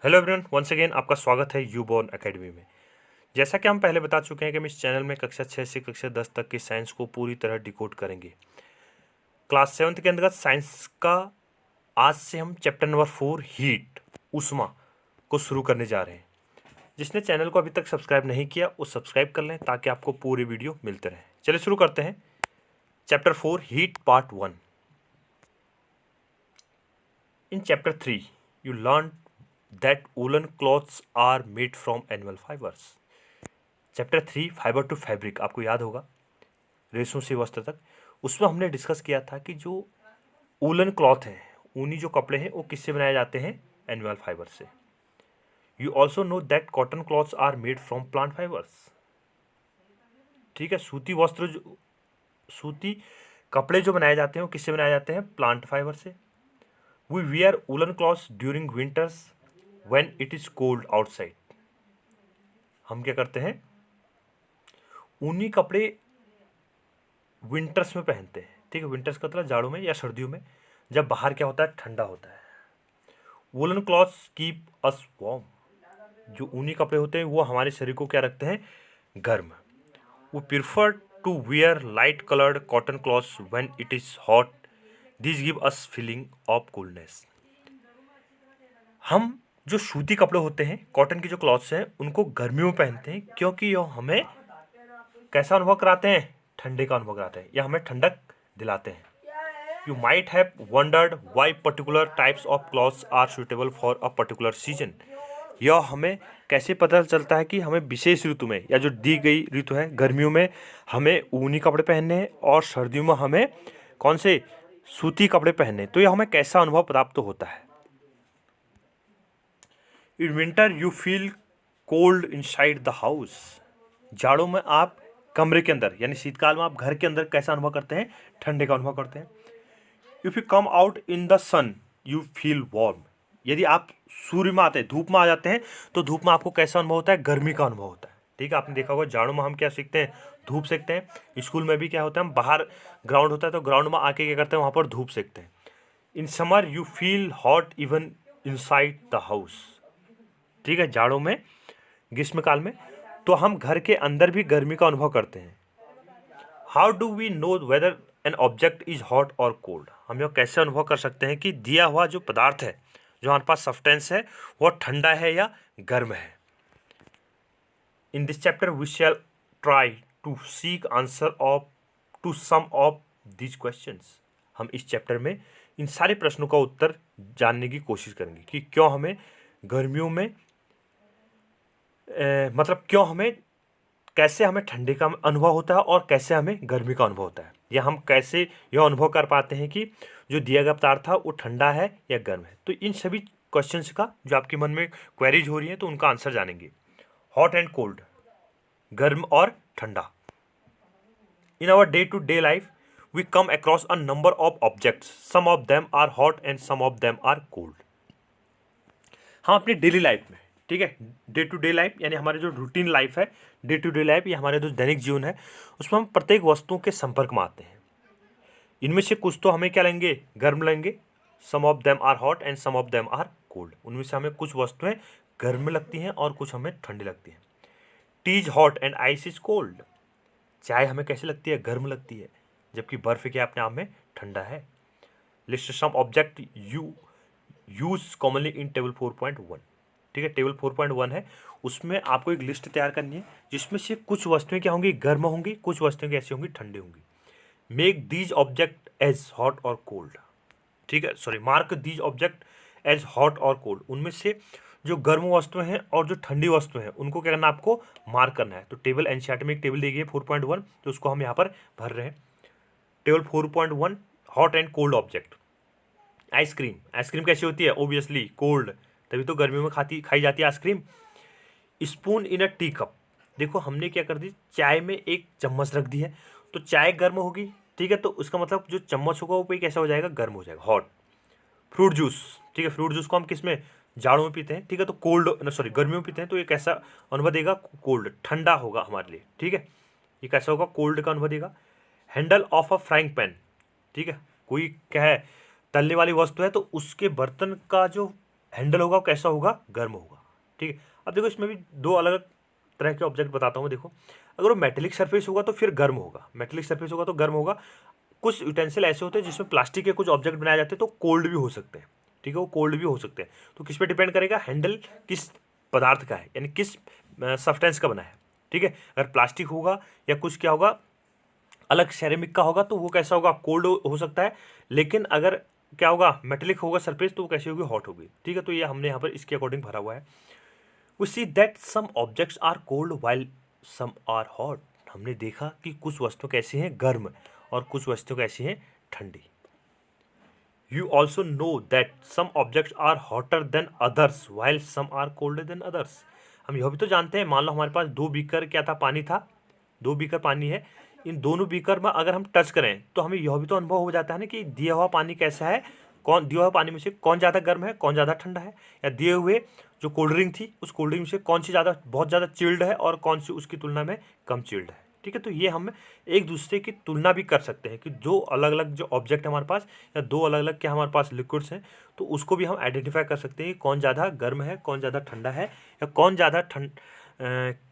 Hello everyone, once again आपका स्वागत है यूबॉर्न एकेडमी में। जैसा कि हम पहले बता चुके हैं कि हम इस चैनल में कक्षा 6 से कक्षा 10 तक की साइंस को पूरी तरह डिकोड करेंगे। क्लास 7 के अंतर्गत साइंस का आज से हम चैप्टर नंबर 4 हीट ऊष्मा को शुरू करने जा रहे हैं। जिसने चैनल को अभी तक सब्सक्राइब नहीं किया वो सब्सक्राइब कर लें ताकि आपको पूरी वीडियो मिलते रहे। चलिए शुरू करते हैं। Chapter 4 heat part 1। In chapter 3 you learned that woolen cloths are made from animal fibers. Chapter 3 fibre to fabric आपको याद होगा, रेशों से वस्त्र तक। उसमें हमने डिस्कस किया था कि जो वूलन क्लॉथ है, ऊनी जो कपड़े हैं, वो किससे बनाए जाते हैं? एनिमल फाइबर से। You also know that cotton clothes are made from plant fibres. ठीक है, सूती कपड़े जो बनाए जाते हैं वो किससे बनाए जाते हैं? प्लांट फाइबर से। We wear woollen clothes during winters when it is cold outside. हम क्या करते हैं? ऊनी कपड़े विंटर्स में पहनते हैं। ठीक है, विंटर्स का मतलब जाड़ों में या सर्दियों में, जब बाहर क्या होता है? ठंडा होता है। Woollen clothes keep us warm. जो ऊनी कपड़े होते हैं वो हमारे शरीर को क्या रखते हैं? गर्म। वो prefer to wear light coloured cotton clothes when it is hot. This give us feeling of coolness. हम जो सूती कपड़े होते हैं, कॉटन की जो क्लॉथ्स हैं, उनको गर्मियों में पहनते हैं क्योंकि ये हमें कैसा अनुभव कराते हैं? ठंडे का अनुभव कराते हैं या हमें ठंडक दिलाते हैं। You might have wondered why particular types of clothes are suitable for a particular season. यह हमें कैसे पता चलता है कि हमें विशेष ऋतु में या जो दी गई ऋतु है, गर्मियों में हमें ऊनी कपड़े पहनने हैं और सर्दियों में हमें कौन से? सूती कपड़े पहनने। तो यह हमें कैसा अनुभव प्राप्त होता है? In winter you feel cold inside the house. जाड़ों में आप कमरे के अंदर यानी शीतकाल में आप घर के अंदर कैसा अनुभव करते हैं? ठंडे का अनुभव करते हैं। If you come out in the sun you feel warm. यदि आप सूर्य में आते हैं, धूप में आ जाते हैं, तो धूप में आपको कैसा अनुभव होता है? गर्मी का अनुभव होता है। ठीक है, आपने देखा होगा जाड़ों में हम क्या सीखते हैं? धूप सेकते हैं। स्कूल में भी क्या होता है? हम बाहर ग्राउंड होता है तो ग्राउंड में आके क्या करते हैं? वहाँ पर धूप सेकते हैं। In summer you feel hot even inside the house. ठीक है, जाड़ों में, ग्रीष्मकाल में तो हम घर के अंदर भी गर्मी का अनुभव करते हैं। How do we know whether an object is hot और कोल्ड? हम यह कैसे अनुभव कर सकते हैं कि दिया हुआ जो पदार्थ है, जो हमारे पास सब्सटेंस है, वह ठंडा है या गर्म है? In this chapter we shall try to seek answer of to some of this questions. हम इस चैप्टर में इन सारे प्रश्नों का उत्तर जानने की कोशिश करेंगे कि क्यों हमें गर्मियों में मतलब क्यों हमें, कैसे हमें ठंडी का अनुभव होता है और कैसे हमें गर्मी का अनुभव होता है, या हम कैसे यह अनुभव कर पाते हैं कि जो दिया गया पदार्थ था वो ठंडा है या गर्म है। तो इन सभी क्वेश्चंस का जो आपके मन में क्वेरीज हो रही है तो उनका आंसर जानेंगे। हॉट एंड कोल्ड, गर्म और ठंडा। In our day to day life we come across a number of objects, some of them are hot and some of them are cold. हम अपनी डेली लाइफ में, ठीक है, डे टू डे लाइफ यानी हमारे जो रूटीन लाइफ है, day to day life, ये हमारे जो दैनिक जीवन है, उसमें हम प्रत्येक वस्तुओं के संपर्क में आते हैं। इनमें से कुछ तो हमें क्या लेंगे? गर्म लेंगे। Some of them are hot and some of them are cold. उनमें से हमें कुछ वस्तुएं गर्म लगती हैं और कुछ हमें ठंडी लगती हैं। T is hot and ice is cold. चाय हमें कैसी लगती है? गर्म लगती है, जबकि बर्फ क्या अपने आप में ठंडा है। List some object you use commonly in table 4.1। ठीक है, टेबल 4.1 है, उसमें आपको एक लिस्ट तैयार करनी है जिसमें से कुछ वस्तुएं क्या होंगी? गर्म होंगी, कुछ वस्तुएं कैसी होंगी? ठंडी होंगी। Make these object as hot और कोल्ड। ठीक है, sorry, mark these object as hot और कोल्ड। उनमें से जो गर्म वस्तुएं हैं और जो ठंडी वस्तुएं हैं उनको क्या करना है? आपको मार्क करना है। तो टेबल एनसीईआरटी में एक टेबल दी गई है 4.1, तो उसको हम यहाँ पर भर रहे हैं। Table 4.1 hot and cold object. Ice cream, ice cream कैसी होती है? ओबियसली कोल्ड, तभी तो गर्मियों में खाई जाती है ice cream. Spoon in a tea cup. देखो हमने क्या कर दी, चाय में एक चम्मच रख दी है, तो चाय गर्म होगी। ठीक है, तो उसका मतलब जो चम्मच होगा वो भी कैसा हो जाएगा? गर्म हो जाएगा, हॉट। फ्रूट जूस, ठीक है, फ्रूट जूस को हम किस में? जाड़ों में पीते हैं। ठीक है, तो कोल्ड, सॉरी, गर्मियों में पीते हैं, तो ये कैसा अनुभव देगा? कोल्ड, ठंडा होगा हमारे लिए। ठीक है, ये कैसा होगा? कोल्ड का अनुभव देगा। Handle of a frying pan. ठीक है, कोई क्या है? तलने वाली वस्तु है, तो उसके बर्तन का जो हैंडल होगा वो कैसा होगा, गर्म होगा। ठीक है, अब देखो इसमें भी दो अलग अलग तरह के ऑब्जेक्ट बताता हूँ। देखो अगर वो मेटेलिक सरफेस होगा तो फिर गर्म होगा, मेटेलिक सरफेस होगा तो गर्म होगा। कुछ यूटेंसिल ऐसे होते हैं जिसमें प्लास्टिक के कुछ ऑब्जेक्ट बनाए जाते हैं तो कोल्ड भी हो सकते हैं। ठीक है, वो कोल्ड भी हो सकते हैं। तो किस पे डिपेंड करेगा, हैंडल किस पदार्थ का है, यानी किस सब्सटेंस का बना है। ठीक है, अगर प्लास्टिक होगा या कुछ क्या होगा अलग सेरेमिक का होगा तो वो कैसा होगा, कोल्ड हो सकता है। लेकिन अगर क्या होगा, मेटेलिक होगा सरफेस तो वो कैसी होगी, हॉट होगी। ठीक है, तो ये हमने यहाँ पर इसके अकॉर्डिंग भरा हुआ है। We see that some objects are cold while some are hot. हमने देखा कि कुछ वस्तुएं कैसी हैं, गर्म, और कुछ वस्तुएं कैसी हैं, ठंडी। You also know that some objects are hotter than others while some are colder than others. हम यह भी तो जानते हैं, मान लो हमारे पास दो बीकर क्या था, पानी था, दो बीकर पानी है। इन दोनों बीकर में अगर हम टच करें तो हमें यह भी तो अनुभव हो जाता है ना कि दिया हुआ पानी कैसा है, कौन दिया हुआ पानी में से कौन ज़्यादा गर्म है, कौन ज़्यादा ठंडा है। या दिए हुए जो कोल्ड ड्रिंक थी उस कोल्ड ड्रिंक से कौन सी ज़्यादा बहुत ज़्यादा चिल्ड है और कौन सी उसकी तुलना में कम चिल्ड है। ठीक है, तो ये हम एक दूसरे की तुलना भी कर सकते हैं कि जो अलग अलग जो ऑब्जेक्ट है हमारे पास, या दो अलग अलग क्या हमारे पास लिक्विड्स हैं, तो उसको भी हम आइडेंटिफाई कर सकते हैं कि कौन ज़्यादा गर्म है, कौन ज़्यादा ठंडा है, या कौन ज़्यादा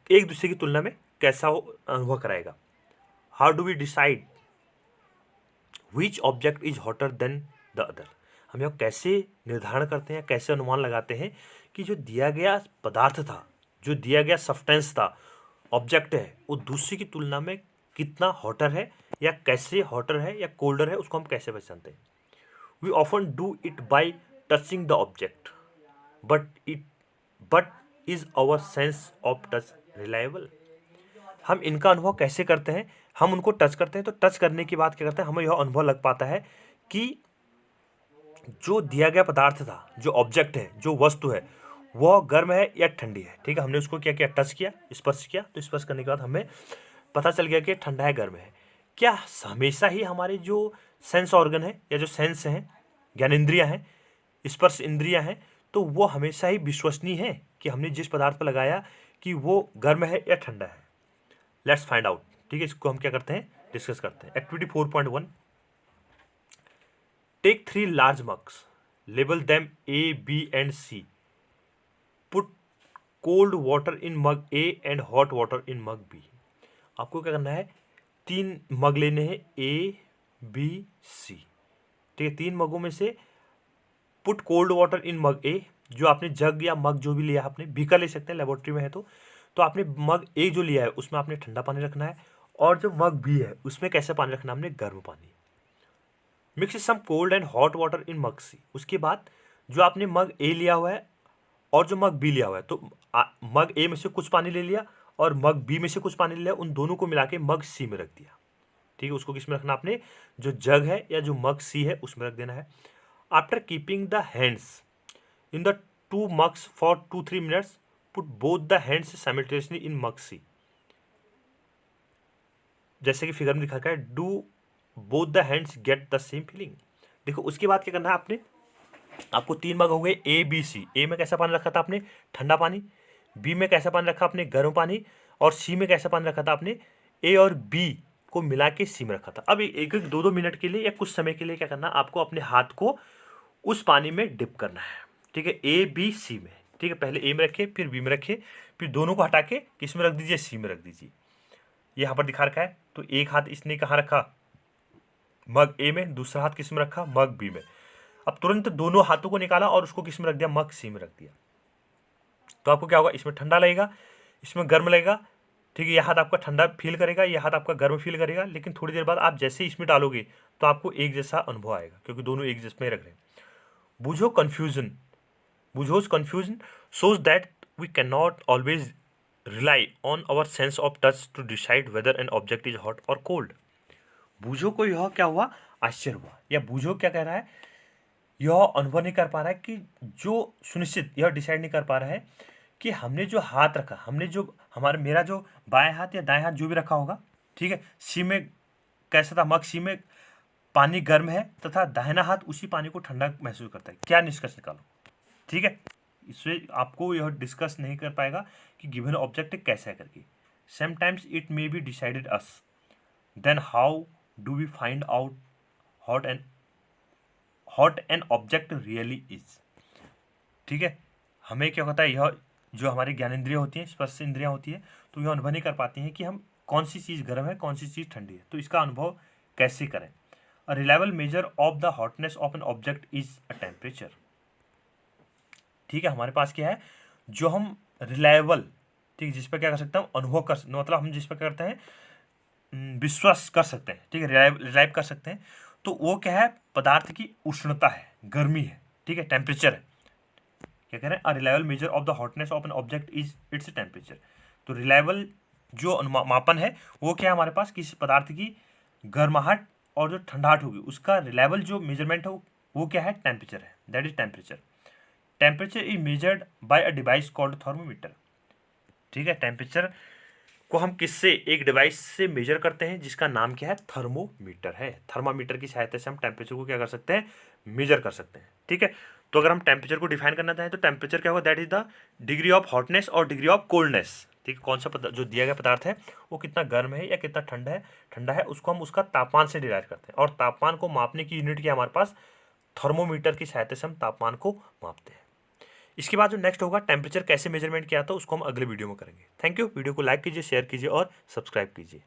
एक दूसरे की तुलना में कैसा वो अनुभव कराएगा। How do we decide which object is hotter than the other. हम यह कैसे निर्धारण करते हैं, कैसे अनुमान लगाते हैं कि जो दिया गया पदार्थ था, जो दिया गया सब्सटेंस था, ऑब्जेक्ट है, वो दूसरे की तुलना में कितना हॉटर है, या कैसे हॉटर है या कोल्डर है, उसको हम कैसे पहचानते हैं। We often do it by touching the object, but but is our sense of touch reliable. हम इनका अनुभव कैसे करते हैं, हम उनको टच करते हैं तो टच करने के बाद क्या करते हैं, हमें यह अनुभव लग पाता है कि जो दिया गया पदार्थ था, जो ऑब्जेक्ट है, जो वस्तु है, वह गर्म है या ठंडी है। ठीक है, हमने उसको क्या किया, टच किया, स्पर्श किया, तो स्पर्श करने के बाद हमें पता चल गया कि ठंडा है, गर्म है। क्या हमेशा ही हमारे जो सेंस ऑर्गन है या जो सेंस हैं, ज्ञानेंद्रियां हैं, स्पर्श इंद्रियां हैं, तो वो हमेशा ही विश्वसनीय है कि हमने जिस पदार्थ पर लगाया कि वो गर्म है या ठंडा है। Let's find out. ठीक है, इसको हम क्या करते हैं, डिस्कस करते हैं। Activity 4.1, take 3 large mugs, label them A, B and C, put cold water in mug A and hot water in mug B। आपको क्या करना है, 3 मग लेने हैं, A, B, C। ठीक है, 3 मगों में से put cold water in mug A, जो आपने जग या मग जो भी लिया आपने, बीकर ले सकते हैं लेबोरेटरी में है तो आपने मग A जो लिया है उसमें आपने ठंडा पानी रखना है, और जो मग B है उसमें कैसे पानी रखना है, हमने गर्म पानी। Mix some cold and hot water in mug C. उसके बाद जो आपने मग ए लिया हुआ है और जो मग बी लिया हुआ है, तो मग ए में से कुछ पानी ले लिया और मग बी में से कुछ पानी ले लिया, उन दोनों को मिला के मग सी में रख दिया। ठीक है, उसको किस में रखना, आपने जो जग है या जो मग सी है उसमें रख देना है। After keeping the hands in the 2 mugs for 2-3 minutes, put both the hands simultaneously in mug C. जैसे कि फिगर में दिखा गया है, do both the hands get the same feeling. देखो उसके बाद क्या करना है, आपने आपको 3 मग हो गए A, B, C। ए में कैसा पानी रखा था आपने, ठंडा पानी। बी में कैसा पानी रखा आपने, गर्म पानी। और सी में कैसा पानी रखा था आपने, ए और बी को मिला के सी में रखा था। अब एक एक 2-2 मिनट के लिए या कुछ समय के लिए क्या करना, आपको अपने हाथ को उस पानी में डिप करना है। ठीक है, A, B, C में। ठीक है, पहले ए में रखे, फिर बी में रखे, फिर दोनों को हटा के किस में रख दीजिए, सी में रख दीजिए। यहाँ पर दिखा रखा है, तो एक हाथ इसने कहाँ रखा, मग ए में, दूसरा हाथ किस में रखा, मग बी में। अब तुरंत दोनों हाथों को निकाला और उसको किस में रख दिया, मग सी में रख दिया। तो आपको क्या होगा, इसमें ठंडा लगेगा, इसमें गर्म लगेगा। ठीक है, यह हाथ आपका ठंडा फील करेगा, यह हाथ आपका गर्म फील करेगा, लेकिन थोड़ी देर बाद आप जैसे ही इसमें डालोगे तो आपको एक जैसा अनुभव आएगा, क्योंकि दोनों एक जैसे में रख रहे हैं। बुझो कन्फ्यूजन, बुझोज confusion shows that we cannot always rely on our sense of touch to decide whether an object is hot or cold। बूझो को यह क्या हुआ, आश्चर्य हुआ, या बूझो क्या कह रहा है, यह अनुभव नहीं कर पा रहा है कि जो सुनिश्चित यह डिसाइड नहीं कर पा रहा है कि हमने जो हाथ रखा, हमने जो हमारा मेरा जो बाएं हाथ या दाएं हाथ जो भी रखा होगा, ठीक है, सी में कैसा था, मग सी में पानी गर्म है तथा दाहिना हाथ उसी पानी को ठंडा महसूस करता है। क्या निष्कर्ष निकालो। ठीक है, इससे आपको यह डिस्कस नहीं कर पाएगा कि गिवन ऑब्जेक्ट कैसा है करके। Sometimes it may be decided us, then how do we find out hot an object really is. ठीक है। हमें क्या होता है, यह जो हमारी ज्ञानेंद्रियाँ होती हैं, स्पर्श इंद्रियाँ होती है, तो यह अनुभव नहीं कर पाती हैं कि हम कौन सी चीज़ गर्म है, कौन सी चीज़ ठंडी है। तो इसका अनुभव कैसे करें? A reliable measure of the hotness of N object is a temperature. ठीक है, हमारे पास क्या है, जो हम रिलायबल, ठीक है, जिस पर क्या कर सकते हैं, हम अनुभव कर, मतलब हम जिस पर क्या करते हैं, विश्वास कर सकते हैं, ठीक है, रिलाइव कर सकते हैं, तो वो क्या है, पदार्थ की उष्णता है, गर्मी है, ठीक है, टेम्परेचर है। क्या कह रहे हैं, a reliable measure of the hotness of N object is its temperature. तो रिलायबल जो मापन है वो क्या है, हमारे पास किसी पदार्थ की गर्माहट और जो ठंडाहट होगी उसका रिलायबल जो मेजरमेंट है वो क्या है, टेम्परेचर है, that is temperature. Temperature is measured by a device called thermometer. ठीक है, टेम्परेचर को हम किससे, एक डिवाइस से मेजर करते हैं जिसका नाम क्या है, थर्मोमीटर है। थर्मामीटर की सहायता से हम टेम्परेचर को क्या कर सकते हैं, मेजर कर सकते हैं। ठीक है, तो अगर हम टेम्परेचर को डिफाइन करना चाहें तो टेम्परेचर क्या होगा, that is the degree of hotness और डिग्री ऑफ कोल्डनेस। ठीक है, कौन सा जो दिया गया पदार्थ है वो कितना गर्म है या कितना ठंडा है उसको हम उसका तापमान से डिराइव करते हैं। और तापमान को मापने की यूनिट क्या है हमारे पास, थर्मोमीटर की सहायता से हम तापमान को मापते हैं। इसके बाद जो नेक्स्ट होगा, टेम्परेचर कैसे मेजरमेंट किया था उसको हम अगले वीडियो में करेंगे। Thank you. वीडियो को लाइक कीजिए, शेयर कीजिए और सब्सक्राइब कीजिए।